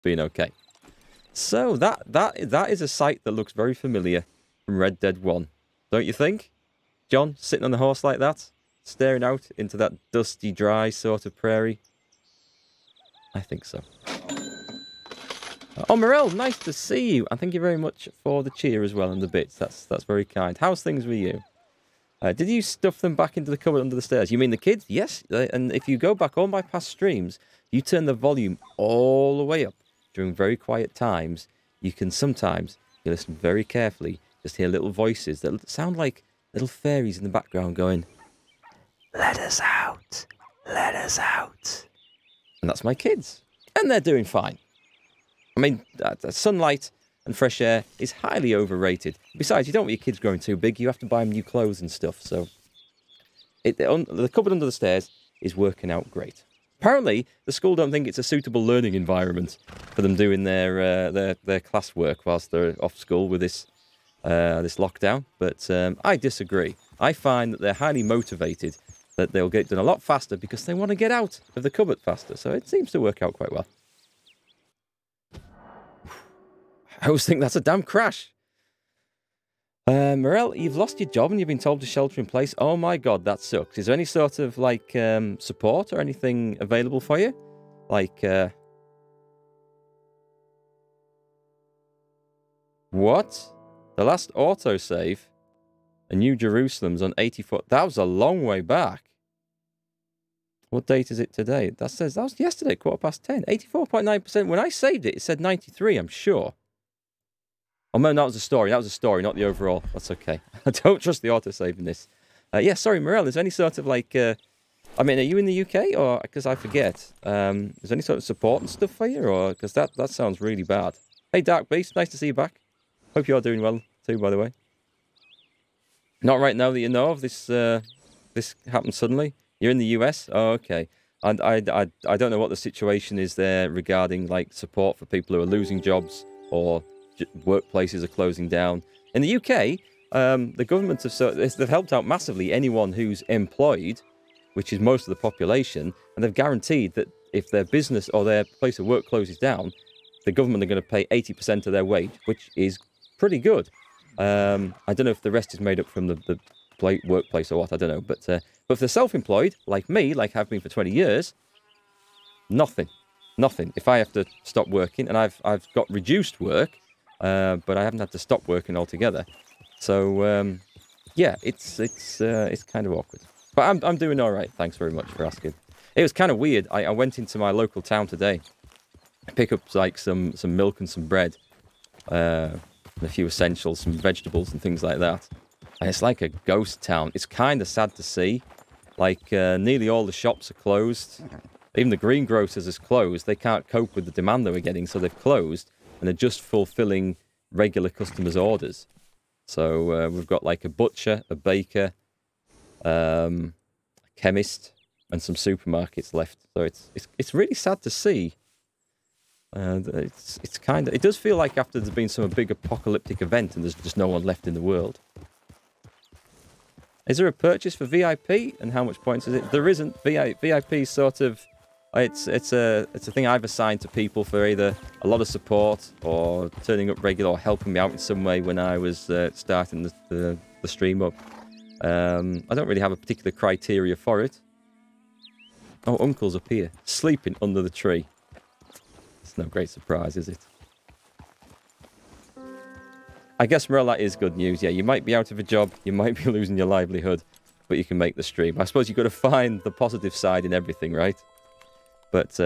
being okay. So that is a sight that looks very familiar from Red Dead 1. Don't you think? John, sitting on the horse like that, staring out into that dusty, dry sort of prairie. I think so. Oh, Morel, nice to see you. And thank you very much for the cheer as well and the bits. That's very kind. How's things with you? Did you stuff them back into the cupboard under the stairs? You mean the kids? Yes. And if you go back all my past streams, you turn the volume all the way up during very quiet times. You can sometimes, you listen very carefully, just hear little voices that sound like little fairies in the background going, "Let us out. Let us out." And that's my kids. And they're doing fine. I mean, sunlight and fresh air is highly overrated. Besides, you don't want your kids growing too big. You have to buy them new clothes and stuff. So the cupboard under the stairs is working out great. Apparently, the school don't think it's a suitable learning environment for them doing their classwork whilst they're off school with this lockdown. But I disagree. I find that they're highly motivated, that they'll get done a lot faster because they want to get out of the cupboard faster. So it seems to work out quite well. I always think that's a damn crash. Morel, you've lost your job and you've been told to shelter in place. Oh my God, that sucks. Is there any sort of like support or anything available for you? Like, what? The last autosave, a New Jerusalem's on 84. That was a long way back. What date is it today? That was yesterday, 10:15. 84.9%. When I saved it, it said 93, I'm sure. Oh, no, that was a story. That was a story, not the overall. That's okay. I don't trust the autosave in this. Yeah, sorry, Morel, is there any sort of like... I mean, are you in the UK? Or, because I forget. Is there any sort of support and stuff for you? Or, because that sounds really bad. Hey, Dark Beast, nice to see you back. Hope you're doing well, too, by the way. Not right now that you know of this. This happened suddenly. You're in the US? Oh, okay. And I don't know what the situation is there regarding, like, support for people who are losing jobs or... workplaces are closing down. In the UK, the government they've helped out massively anyone who's employed, which is most of the population, and they've guaranteed that if their business or their place of work closes down, the government are going to pay 80% of their wage, which is pretty good. I don't know if the rest is made up from the workplace or what, I don't know. But if they're self-employed, like me, like I've been for 20 years, nothing. If I have to stop working, and I've got reduced work, but I haven't had to stop working altogether. So, yeah, it's kind of awkward. But I'm doing all right. Thanks very much for asking. It was kind of weird. I went into my local town today, pick up like some milk and some bread, and a few essentials, some vegetables and things like that. And it's like a ghost town. It's kind of sad to see. Like nearly all the shops are closed. Even the greengrocers is closed. They can't cope with the demand they were getting, so they've closed. And they're just fulfilling regular customers' orders. So we've got like a butcher, a baker, a chemist, and some supermarkets left. So it's really sad to see. It does feel like after there's been some big apocalyptic event and there's just no one left in the world. Is there a purchase for VIP and how much points is it? There isn't. VIP sort of. It's a thing I've assigned to people for either a lot of support or turning up regular or helping me out in some way when I was starting the stream up. I don't really have a particular criteria for it. Oh, Uncle's up here, sleeping under the tree. It's no great surprise, is it? I guess, Morel, that is good news. Yeah, you might be out of a job, you might be losing your livelihood, but you can make the stream. I suppose you've got to find the positive side in everything, right? But,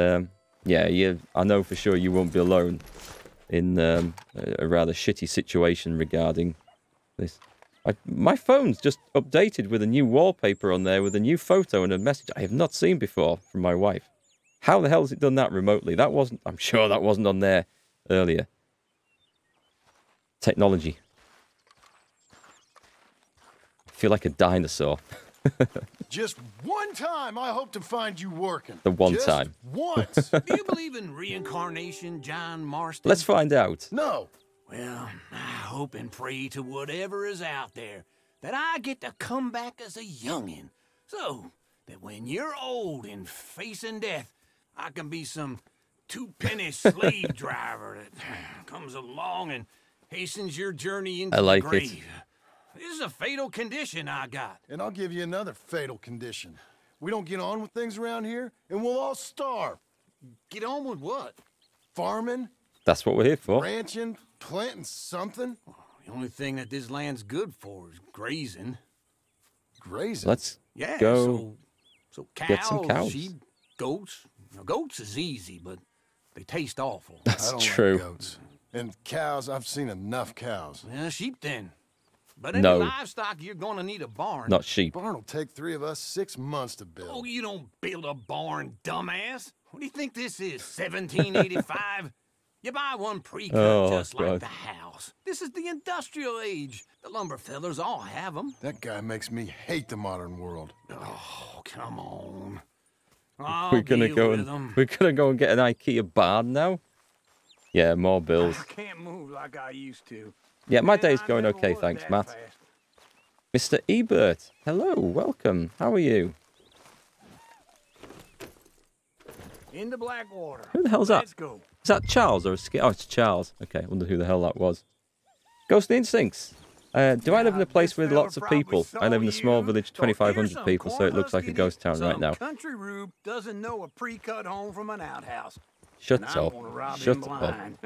yeah, I know for sure you won't be alone in a rather shitty situation regarding this. My phone's just updated with a new wallpaper on there with a new photo and a message I have not seen before from my wife. How the hell has it done that remotely? I'm sure that wasn't on there earlier. Technology. I feel like a dinosaur. Just one time I hope to find you working. The one time. Once. Do you believe in reincarnation, John Marston? Let's find out. No. Well, I hope and pray to whatever is out there that I get to come back as a youngin', so that when you're old and facing death, I can be some two-penny slave driver that comes along and hastens your journey into I like the it. grave. This is a fatal condition I got. And I'll give you another fatal condition. We don't get on with things around here, and we'll all starve. Get on with what? Farming, That's what we're here for. ranching, planting something. The only thing that this land's good for is grazing. Grazing. Let's Yeah, go. so cows, get some cows. sheep, goats. Now, goats is easy, but they taste awful. I That's don't true. like goats. And cows, I've seen enough cows. Yeah, sheep then. But any No. livestock, you're gonna need a barn. Not sheep. Barn will take 3 of us 6 months to Oh, build. you don't build a barn, dumbass. What do you think this is, 1785? You buy one pre-cut Oh, just like God. the house. This is the industrial age. The lumber fellers all have them. That guy makes me hate the modern world. Oh, come on. I'll We're gonna deal go with and 'em. we're gonna go and get an IKEA barn now. Yeah, more bills. I can't move like I used to. Yeah, my Man, day's I going never okay, was thanks, that Matt. fast. Mr. Ebert, hello, welcome. How are you? Into Blackwater. Who the hell's that? Let's go. Is that Charles or a skit? Oh, it's Charles. Okay, I wonder who the hell that was. Ghost Instincts. Do I live in a place with lots of people? I live in a small village, 2,500 people, so it looks like a ghost town right now. Country rube doesn't know a pre-cut home from an outhouse. Shut And I'm up. gonna rob Shut him up. blind.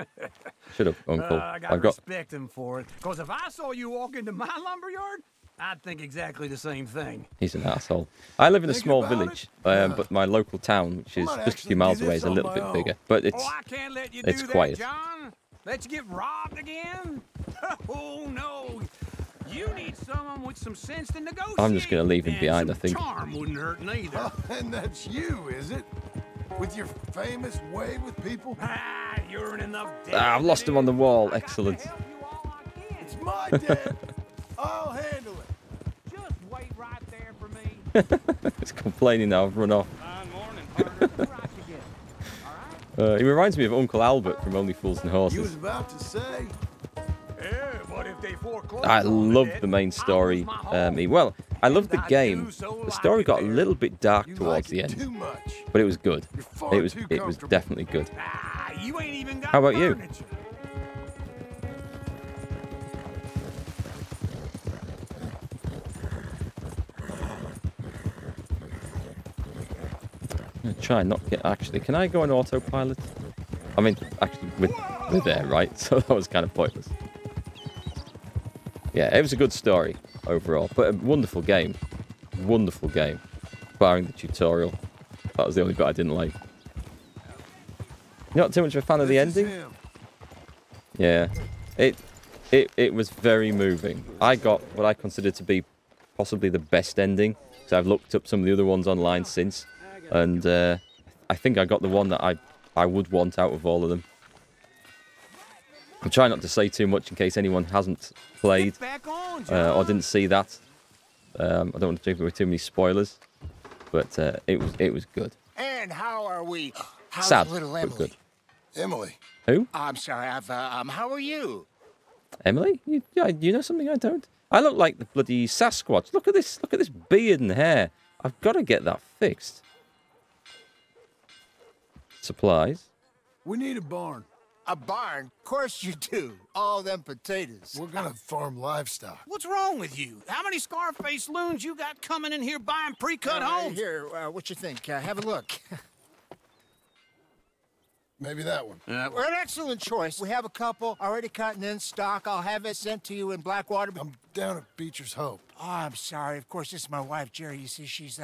Shut up, Uncle. I gotta respect him for it. Because if I saw you walk into my lumberyard, I'd think exactly the same thing. He's an asshole. I live in a Think small about village, it. but my local town, which is might just a actually few miles do away, this is a on little my bit own. bigger. But it's I can't let you it's do quiet. that, John. Let you get robbed again? Oh, no. You need someone with some sense to negotiate. I'm just gonna leave him And behind, I some think. Charm wouldn't hurt neither. Oh, and that's you, is it? With your famous way with people? Ah, you're in enough debt. I've lost him on the wall. Excellent. I got to help you all I can. It's my debt. I'll handle it. Just wait right there for me. It's complaining now. I've run off. Fine morning, partner. We're right together. All right? He reminds me of Uncle Albert from Only Fools and You was Horses. about to say. Yeah, but if they foreclose I on love debt, the main I'll story. lose my home. Well, I love the And I game. do so The like story it got a there. little bit dark You towards like the it end, too much. but it was good. You're far It was too comfortable. definitely good. Ah, you ain't even got How about you? furniture. I'm gonna try and not get actually. Can I go on autopilot? I mean, actually, we're there, right? So that was kind of pointless. Yeah, it was a good story overall, but a wonderful game. Wonderful game, barring the tutorial. That was the only bit I didn't like. You're not too much of a fan of the This is ending? him. Yeah, it was very moving. I got what I consider to be possibly the best ending. So I've looked up some of the other ones online since, and I think I got the one that I would want out of all of them. I'm trying not to say too much in case anyone hasn't played Get back on, John. or didn't see that. I don't want to give away too many spoilers, but it was good. And how are we? How's Sad, little but Emily? good. Emily. Who? I'm sorry. How are you? Emily? You know something I don't? I look like the bloody Sasquatch. Look at this beard and hair. I've got to get that fixed. Supplies. We need a barn. A barn? Of course you do. All them potatoes. We're gonna farm livestock. What's wrong with you? How many Scarface loons you got coming in here buying pre-cut homes? Here, what you think? Have a look. Maybe that one. We're an excellent choice. We have a couple already cut and in stock. I'll have it sent to you in Blackwater. I'm down at Beecher's Hope. Oh, I'm sorry. Of course, this is my wife, Jerry. You see, she's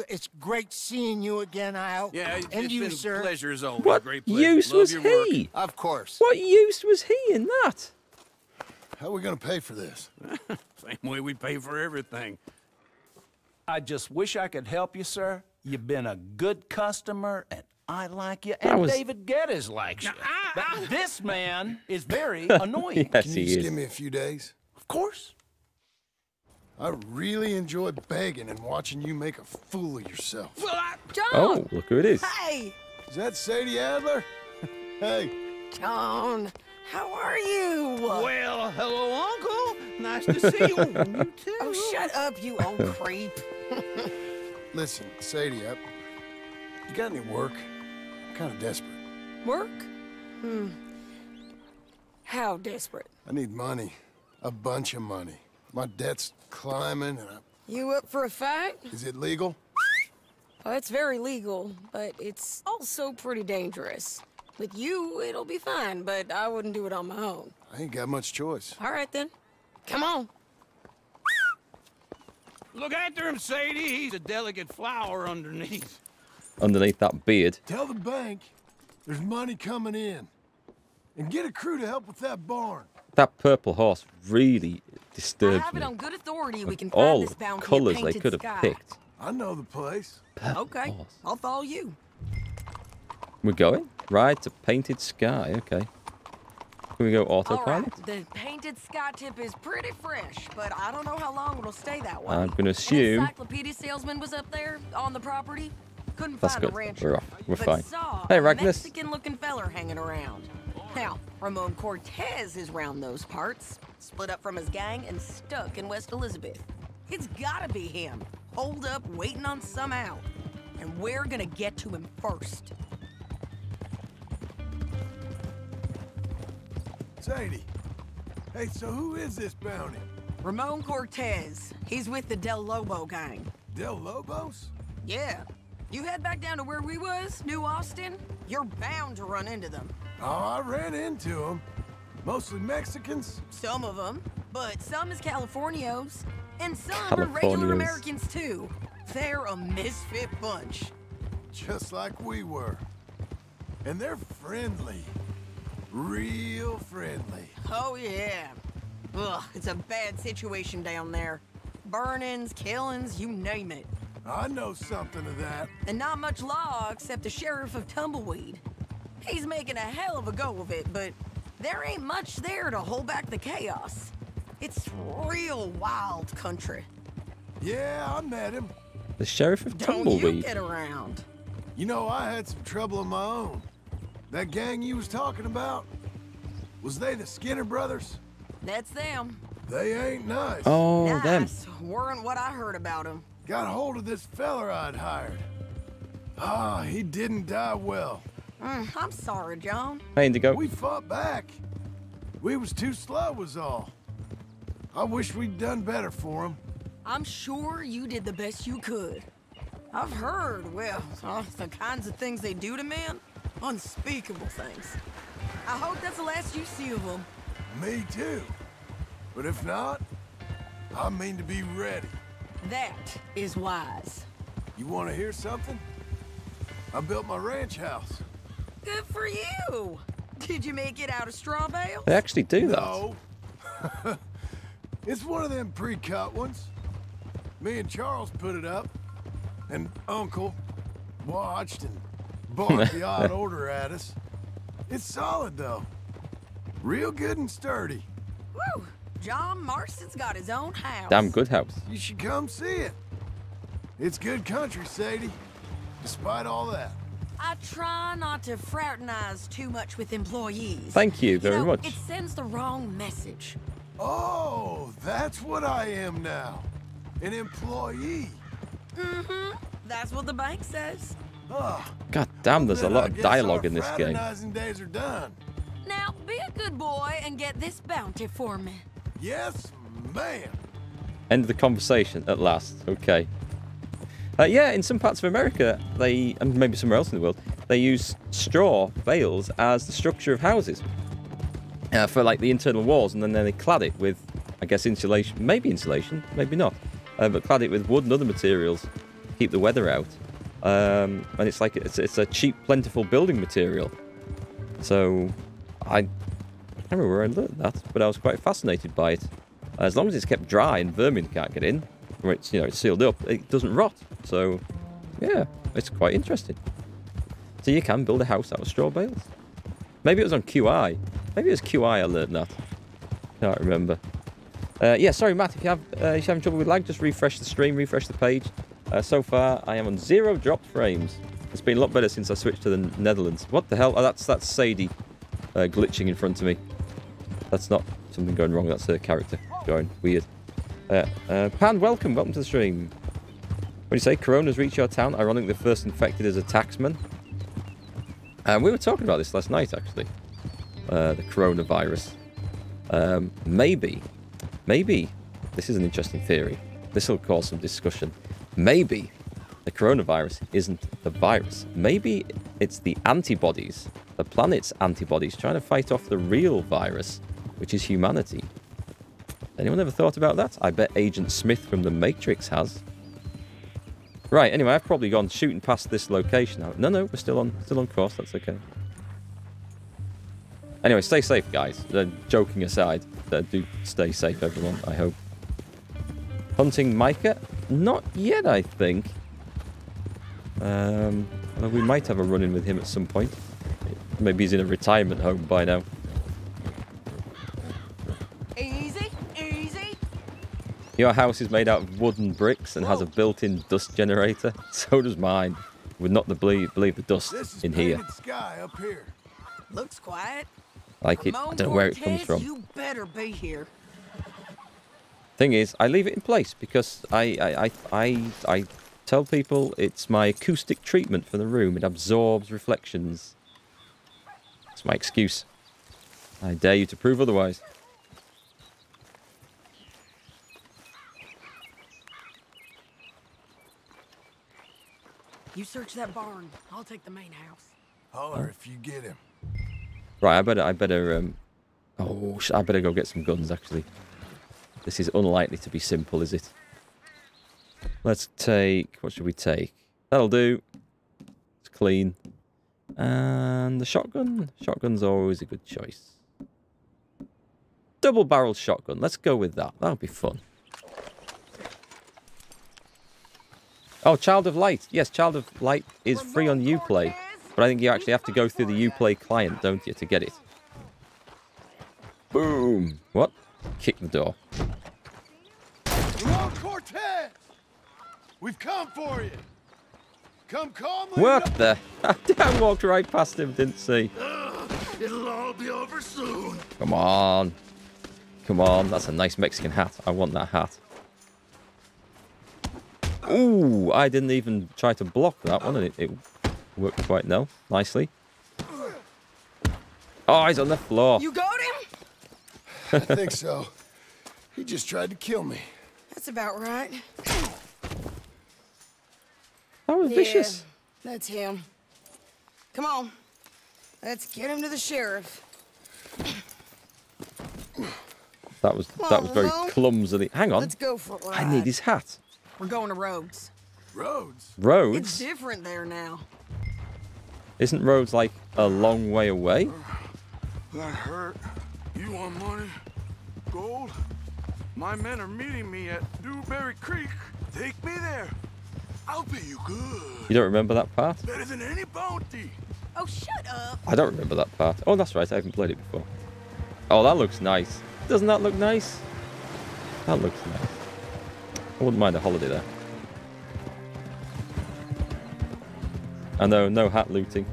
it's great seeing you again, Al. Yeah, and it's you, been sir. a pleasure as always. What Great pleasure. use Love was your work. he? Of course. What use was he in that? How are we gonna pay for this? Same way we pay for everything. I just wish I could help you, sir. You've been a good customer, and I like you, That and was- David Geddes likes you. Now, But this man is very annoying. Yes, Can you he just is. give me a few days? Of course. I really enjoy begging and watching you make a fool of yourself. John! Oh, look who it is. Hey, Is that Sadie Adler? Hey, John, how are you? Well, hello, Uncle. Nice to see you. You too. Oh, shut up, you old creep. listen, Sadie, you got any work? kind of desperate. Work? How desperate? I need money. A bunch of money. My debt's climbing and You up for a fight? Is it legal? Well, it's very legal, but it's also pretty dangerous. With you, it'll be fine, but I wouldn't do it on my own. I ain't got much choice. All right, then. Come on. Look after him, Sadie. He's a delicate flower underneath. Underneath that beard. Tell the bank there's money coming in. And get a crew to help with that barn. That purple horse really I disturbs have it me. on good authority we can All find this the bounty at colours they Painted could have Sky. picked. I know the place. Okay, horse. I'll follow you. We're going? Ride to Painted Sky, okay. Can we go All autopilot? right, the Painted Sky tip is pretty fresh, but I don't know how long it'll stay that way. I'm gonna An assume- encyclopedia salesman was up there on the property. Couldn't That's find good. a rancher. We're off. We're but fine. Saw Hey, a Ragnus. Mexican-looking feller hanging around. Now, Ramon Cortez is round those parts, split up from his gang and stuck in West Elizabeth. It's gotta be him, holed up, waiting on some out. And we're gonna get to him first. Sadie. Hey, so who is this bounty? Ramon Cortez. He's with the Del Lobo gang. Del Lobos? Yeah. You head back down to where we was, New Austin, you're bound to run into them. Oh, I ran into them. Mostly Mexicans. Some of them, but some is Californios. And some are regular Californios. Americans too. They're a misfit bunch. Just like we were. And they're friendly. Real friendly. Oh yeah. Ugh, it's a bad situation down there. Burnings, killings, you name it. I know something of that. And not much law except the sheriff of Tumbleweed. He's making a hell of a go of it, but there ain't much there to hold back the chaos. It's real wild country. Yeah, I met him. The Sheriff of Don't you Tumbleweed. get around. You know, I had some trouble of my own. That gang you was talking about, was they the Skinner brothers? That's them. They ain't nice. Oh, them. Nice. Weren't what I heard about them. Got hold of this feller I'd hired. Ah, he didn't die well. I'm sorry, John. Hey, Indigo. We fought back. We was too slow was all. I wish we'd done better for him. I'm sure you did the best you could. I've heard, well, the kinds of things they do to men. Unspeakable things. I hope that's the last you see of them. Me too. But if not, I mean to be ready. That is wise. You want to hear something? I built my ranch house. Good for you. Did you make it out of straw bales? They actually do that. No. It's one of them pre-cut ones. Me and Charles put it up, and Uncle watched and barked the odd order at us. It's solid, though. Real good and sturdy. Woo! John Marston's got his own house. Damn good house. You should come see it. It's good country, Sadie, despite all that. I try not to fraternize too much with employees. Thank you very know, much. It sends the wrong message. Oh, that's what I am now. An employee. That's what the bank says. Ah, God damn, there's a then lot I of guess dialogue our in this game. fraternizing days are done. Now, be a good boy and get this bounty for me. Yes, ma'am. End of the conversation at last. Okay. Yeah, in some parts of America, and maybe somewhere else in the world, they use straw bales as the structure of houses for like the internal walls, and then they clad it with, I guess, insulation. Maybe insulation, maybe not, but clad it with wood and other materials to keep the weather out. And it's like it's a cheap, plentiful building material. So I can't remember where I learned that, but I was quite fascinated by it. As long as it's kept dry and vermin can't get in, or it's it's sealed up, it doesn't rot. So yeah, it's quite interesting. So you can build a house out of straw bales. Maybe it was on QI. Maybe it was QI I learned that. Can't remember. Yeah, sorry Matt, if you're having trouble with lag, just refresh the stream, refresh the page. So far, I am on 0 dropped frames. It's been a lot better since I switched to the Netherlands. What the hell? Oh, that's Sadie glitching in front of me. That's not something going wrong. That's her character going weird. Pan, welcome to the stream. What do you say? Corona's reached your town. Ironically, the first infected is a taxman. We were talking about this last night, actually. The coronavirus. Maybe, this is an interesting theory. This will cause some discussion. Maybe the coronavirus isn't the virus. Maybe it's the antibodies, the planet's antibodies, trying to fight off the real virus, which is humanity. Anyone ever thought about that? I bet Agent Smith from The Matrix has. Right, anyway, I've probably gone shooting past this location now. No, we're still on course, that's okay. Anyway, stay safe, guys. Joking aside, do stay safe, everyone, I hope. Hunting Micah? Not yet, I think. Well, we might have a run-in with him at some point. Maybe he's in a retirement home by now. Easy, easy. Your house is made out of wooden bricks and has a built-in dust generator. So does mine. Would not believe the dust in here. Sky up here. Looks quiet. Like it. I don't know where it comes from. You better be here. Thing is, I leave it in place because I tell people it's my acoustic treatment for the room. It absorbs reflections. It's my excuse. I dare you to prove otherwise. You search that barn. I'll take the main house. Holler if you get him. Right, I better I better go get some guns, actually. This is unlikely to be simple, is it? Let's take... What should we take? That'll do. It's clean. And the shotgun? Shotgun's always a good choice. Double-barreled shotgun. Let's go with that. That'll be fun. Oh, Child of Light. Yes, Child of Light is free on Uplay. But I think you actually have to go through the Uplay client, don't you, to get it? Boom. What? Kick the door. Ramon Cortez! We've come for you. Come calmly. What the? I walked right past him, didn't see. It'll all be over soon. Come on. Come on. That's a nice Mexican hat. I want that hat. Ooh, I didn't even try to block that one, and it worked quite nicely. Oh, he's on the floor. You got him? I think so. He just tried to kill me. That's about right. That was vicious. That's him. Come on. Let's get him to the sheriff. That was very clumsily. Hang on. Let's go for a ride. I need his hat. We're going to Rhodes. Rhodes? Rhodes? It's different there now. Isn't Rhodes like a long way away? That hurt. You want money? Gold? My men are meeting me at Dewberry Creek. Take me there. I'll pay you good. You don't remember that part? Better than any bounty. Oh, shut up. I don't remember that part. Oh, that's right. I haven't played it before. Oh, that looks nice. Doesn't that look nice? That looks nice. I wouldn't mind a holiday there. I know, no hat looting.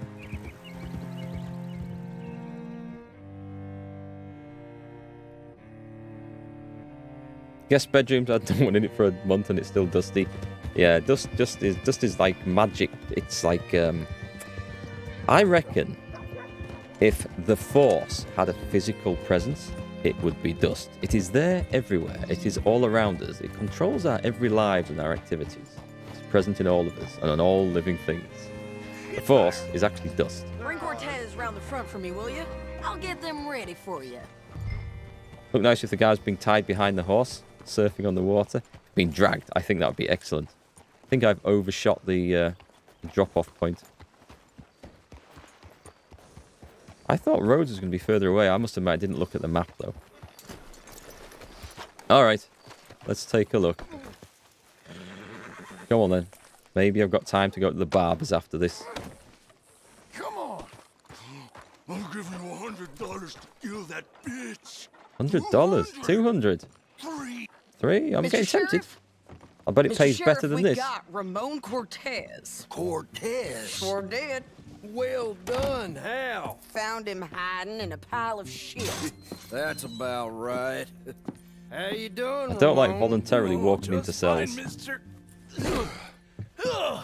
Guest bedrooms, I don't want in it for a month and it's still dusty. Yeah, dust is like magic. It's like I reckon if the Force had a physical presence, it would be dust. It is there everywhere. It is all around us. It controls our every lives and our activities. It's present in all of us and on all living things. The Force is actually dust. Bring Cortez round the front for me, will you? I'll get them ready for you. Look nice if the guy's being tied behind the horse, surfing on the water. Being dragged. I think that would be excellent. I think I've overshot the drop-off point. I thought Rhodes was going to be further away. I must admit I didn't look at the map, though. Alright. Let's take a look. Come on, then. Maybe I've got time to go to the barber's after this. Come on. I'll give you $100 to kill that bitch. $100? 200? Three? I'm getting tempted. I bet it pays better than this. We got Ramon Cortez. Cortez? Sure did. Well done, Hal. Found him hiding in a pile of shit. That's about right. How you doing, I don't like Ramon? voluntarily walking into cells. Fine, mister.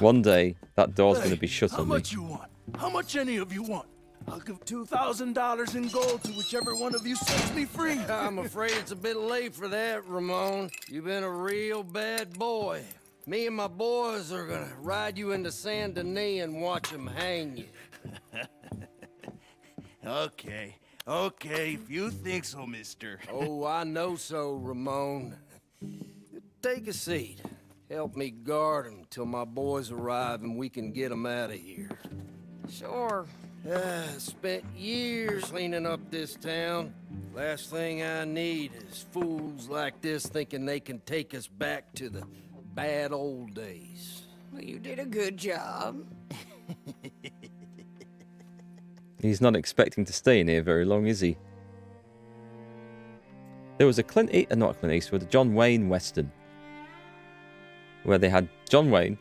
One day, that door's going to be shut How on me. much you want? How much any of you want? I'll give $2,000 in gold to whichever one of you sets me free. I'm afraid it's a bit late for that, Ramon. You've been a real bad boy. Me and my boys are gonna ride you into Saint Denis and watch them hang you. Okay, if you think so, mister. Oh, I know so, Ramon. Take a seat. Help me guard them till my boys arrive and we can get them out of here. Sure. Spent years cleaning up this town. Last thing I need is fools like this thinking they can take us back to the bad old days. Well, you did a good job. He's not expecting to stay in here very long, is he? There was a not Clint Eastwood, a John Wayne Western, where they had John Wayne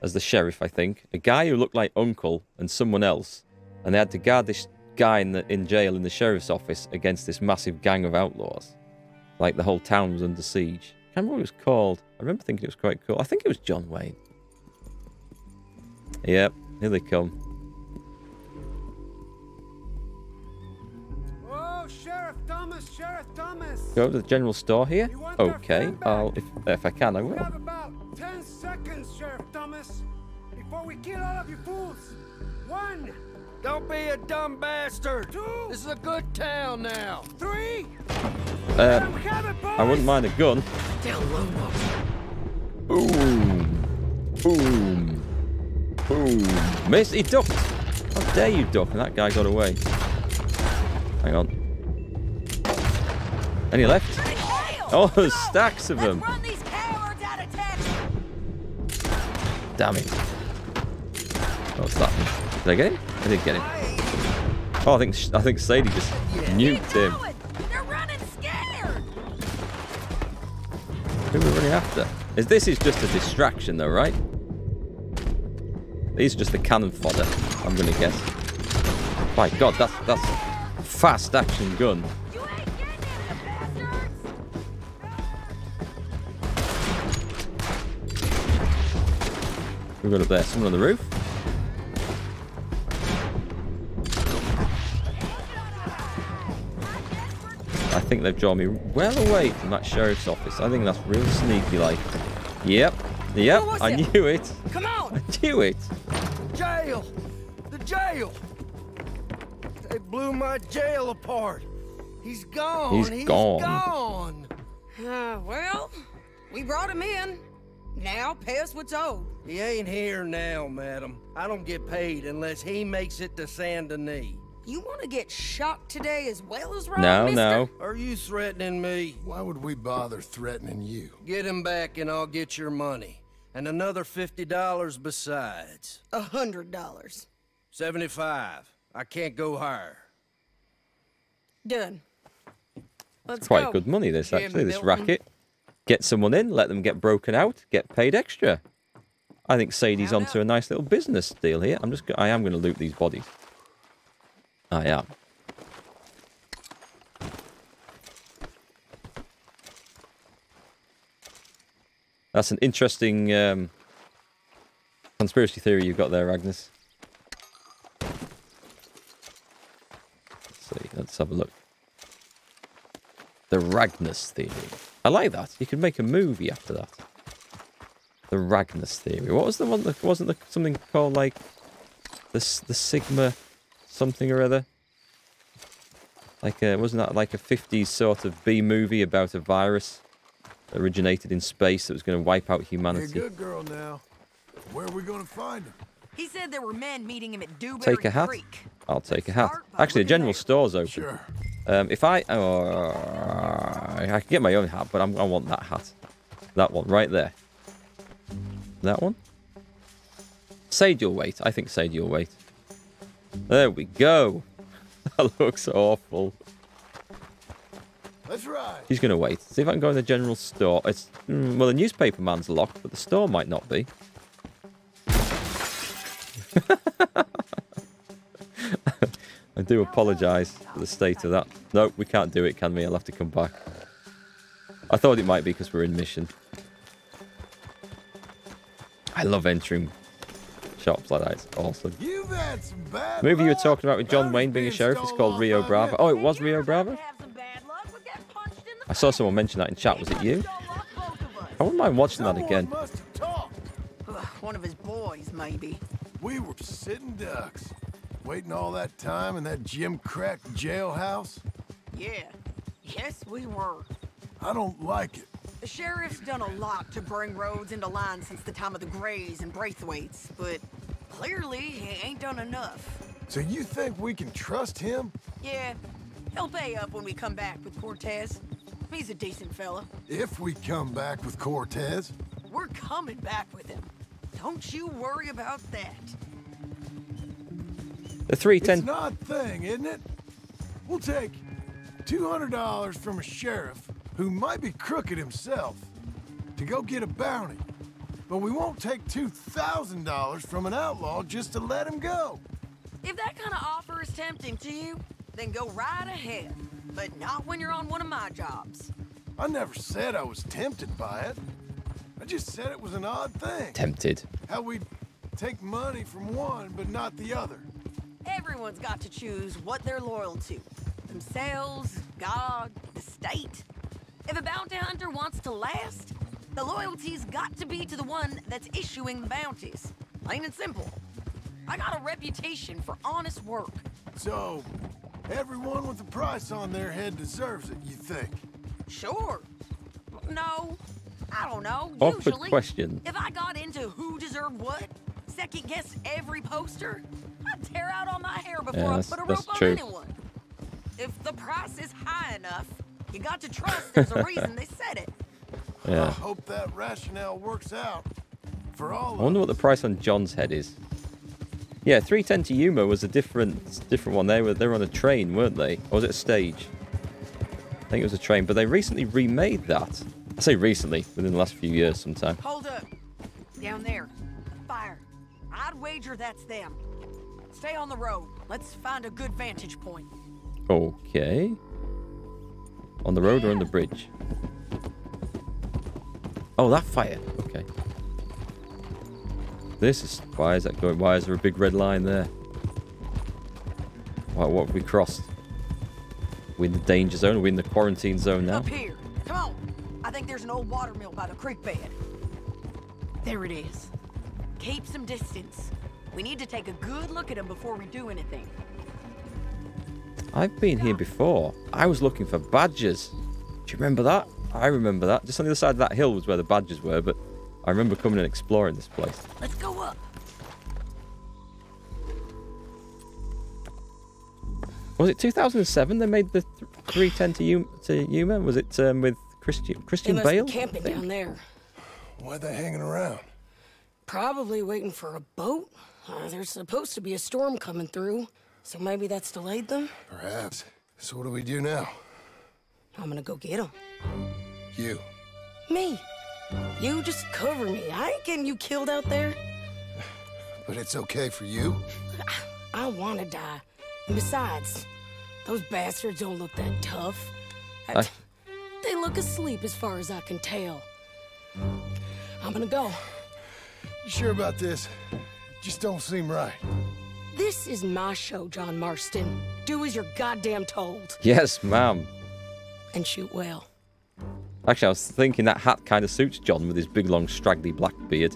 as the sheriff, I think, a guy who looked like Uncle and someone else, and they had to guard this guy in jail in the sheriff's office against this massive gang of outlaws. Like the whole town was under siege. I can't remember what it was called. I remember thinking it was quite cool. I think it was John Wayne. Yep, here they come. Oh, Sheriff Thomas, Sheriff Thomas! Go to the general store here? Okay, I'll if I can, I We will. have about 10 seconds, Sheriff Thomas, before we kill all of you fools. 1, Don't be a dumb bastard! 2, This is a good town now! 3. Let 'em have it, boys. I wouldn't mind a gun. Tell Lobo. Boom. Boom. Boom. Miss, he ducked. How dare you duck? And that guy got away. Hang on. Any left? Oh, there's stacks of them. Run these cowards out of town. Damn it. What's that? Did I get him? I did get him. Oh, I think Sadie just nuked him. They're running scared. Who are we running after? This is just a distraction though, right? These are just the cannon fodder, I'm gonna guess. My god, that's a fast action gun. You ain't getting it, bastards. We've got up there, someone on the roof. I think they've drawn me well away from that sheriff's office. I think that's real sneaky like. Yep, I knew it. Come on. I knew it. Jail! The jail! They blew my jail apart. He's gone. He's gone. Gone. Well, we brought him in. Now pay us what's owed. He ain't here now, madam. I don't get paid unless he makes it to Saint Denis. You want to get shot today as well as Rob, No, mister? no. Are you threatening me? Why would we bother threatening you? Get him back and I'll get your money. And another $50 besides. $100. 75. I can't go higher. Done. Let's Quite go. good money, this, Jim actually, this Milton. racket. Get someone in, let them get broken out, get paid extra. I think Sadie's Found onto out. a nice little business deal here. I am going to loot these bodies. I am. That's an interesting conspiracy theory you've got there, Agnes. Let's see, let's have a look. The Ragnus theory. I like that. You could make a movie after that. The Ragnus theory. What was the one that wasn't there something called like the Sigma something or other? Like wasn't that like a 50s sort of B movie about a virus that originated in space that was going to wipe out You're a humanity? good girl now. Where are we going to find him? He said there were men meeting him at Dewberry Take a hat. Creek. I'll take a hat. Start by Actually, the looking general there. store's open. Sure. If I can get my own hat, but I want that hat. That one right there. That one. Sadie will wait. I think Sadie will wait. There we go. That looks awful. Let's ride. She's gonna wait. See if I can go in the general store. It's well, the newspaper man's locked, but the store might not be. I do apologise for the state of that. No, we can't do it, can we? I'll have to come back. I thought it might be because we're in mission. I love entering shops like that. It's awesome. You've had some bad The movie you were luck. talking about with John Ours Wayne being a being sheriff is stole called off Rio by Bravo. you. Oh, it was Rio You're Bravo? about to have some bad luck. We'll get punched in the I saw someone mention that in chat. Was it you? face. Both of us. I wouldn't mind watching that Someone again. must have talked. One of his boys, maybe. We were sitting ducks, waiting all that time in that Jim Crack jailhouse. Yeah. Yes, we were. I don't like it. The sheriff's done a lot to bring roads into line since the time of the Greys and Braithwaites, but clearly he ain't done enough. So you think we can trust him? Yeah, he'll pay up when we come back with Cortez. He's a decent fella. If we come back with Cortez? We're coming back with him. Don't you worry about that. The It's 310. an odd thing, isn't it? We'll take $200 from a sheriff who might be crooked himself to go get a bounty. But we won't take $2,000 from an outlaw just to let him go. If that kind of offer is tempting to you, then go right ahead. But not when you're on one of my jobs. I never said I was tempted by it. I just said it was an odd thing. Tempted. How we'd take money from one but not the other. Everyone's got to choose what they're loyal to. Themselves, God, the state. If a bounty hunter wants to last, the loyalty's got to be to the one that's issuing the bounties. Plain and simple. I got a reputation for honest work. So, everyone with a price on their head deserves it, you think? Sure. No. I don't know. Awkward Usually, question. if I got into who deserved what, second-guess every poster, I'd tear out all my hair before I that's- put a that's rope on true. anyone. If the price is high enough, you got to trust there's a reason they said it. I Yeah. hope that rationale works out for all I of wonder what us. the price on John's head is. Yeah, 310 to Yuma was a different one. They were on a train, weren't they? Or was it a stage? I think it was a train, but they recently remade that. I say recently, within the last few years sometime. Hold up. Down there. Fire. I'd wager that's them. Stay on the road. Let's find a good vantage point. Okay. On the road or on the bridge? Oh, that fire. Okay. This is... Why is that going? Why is there a big red line there? What have we crossed? We in the danger zone? Are we in the quarantine zone now? Up here. Come on. I think there's an old water mill by the creek bed. There it is. Keep some distance. We need to take a good look at him before we do anything. I've been here before. I was looking for badgers. Do you remember that? I remember that. Just on the other side of that hill was where the badgers were, but I remember coming and exploring this place. Let's go up. Was it 2007 they made the 310 to Yuma? Was it with Christian Bale? Camping down there. Why they hanging around? Probably waiting for a boat. There's supposed to be a storm coming through, so maybe that's delayed them. Perhaps. So what do we do now? I'm gonna go get them. You. Me. You just cover me. I ain't getting you killed out there. But it's okay for you? I wanna die. And besides, those bastards don't look that tough. They look asleep as far as I can tell. I'm gonna go. You sure about this? Just don't seem right. This is my show, John Marston. Do as you're goddamn told. Yes, ma'am. And shoot well. Actually, I was thinking that hat kind of suits John with his big, long, straggly black beard.